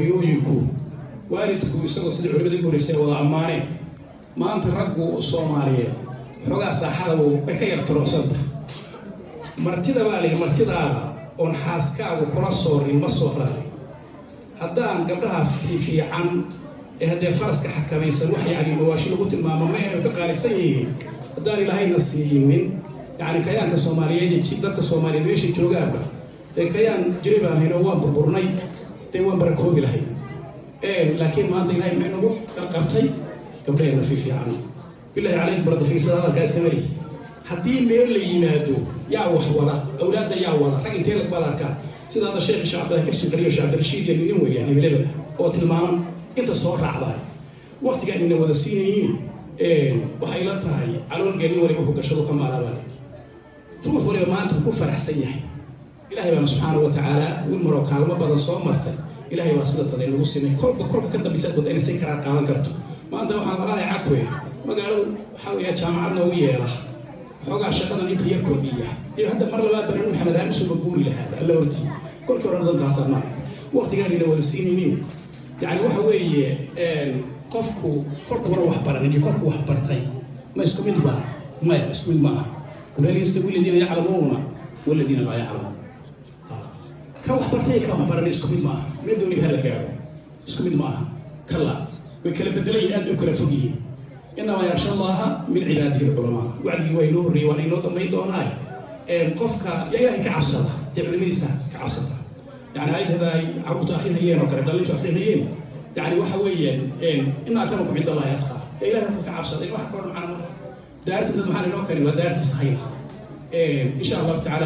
hooyooyinku waalidku isagoo sida culimada ugu horeysay wada ammaaneen maanta raggu Soomaaliyeed xogaa saaxada way ka yar torocsanta martida baa leeyahay martidaada on xaaskaagu kula soorin ma soo raray haddaan gabdhaha fiican ee hadee faraska xakamaysan wax yaani mawaashi lagu tilmaamo ma ay ka qaalisan yihiin haddaan ilaahay nasiimin yani kayaanka Soomaaliyeed iyo dadka Soomaaliyeed meesha joogaaba ee kayaan jiribaan hayno waan burburnay ee waan barakoobi lahayn laakiin maanta ilaahay ma inagu qabtay gabdhaha fiican billahi alaykum barada fiirsada halka istamari haddii meel la yimaado yaa wax wada awlaadda yaa wada rag intee la balarka sida hada sheekh Shacabda Kirshi Qariyo Shacabda Rashid iyo nin weeyaan hebelada oo tilmaaman inta soo raacday waqtiga inna wada siinayeen waxay la tahay calool geeni waliba ku gashado kamaalaabay ruux waliba maanta ku faraxsan yahay ilaahay baa subhanahu wa ta'ala wal maro kaalmo badan soo martay ilaahay waa sida taday lagu simay kolba ka dambisan wada inay si kara qaadan karto maanta waxaan laqahay caqwe magaaladu waxa weeye jaamacadna ugu yeela xogaa shaqadan inta yar kordhiya iyo hadda mar labaad baan Maxamed Ali soo guuri lahaa alla horti kolka hore dad taasana waqtigan ila wada siinayeen yani waxa weeye qofku kolka hore wax baranay kolka wax bartay ma isku mid baa ma isku mid ma wala yastawi alladina ya'lamuna walladina la ya'lamun ka wax bartay ka wax baranay isku mid ma mid dooni baa la gaaro isku mid ma kala way kala bedelayaan oo kala fogyihiin إنما يخشى الله من عباده العلماء وعده وينور وينور ضمن دوناي قفك يا إلهي كعبسة تعمل ميسا كعبسة يعني هذا عروض أخير هيين وكرد الله يشوف أخير هيين يعني وحويا إن أكرمكم عند الله يتقى يا إلهي كعبسة إن واحد كون معنا دارت المحل نوكري ودارت صحيحة إن شاء الله تعالى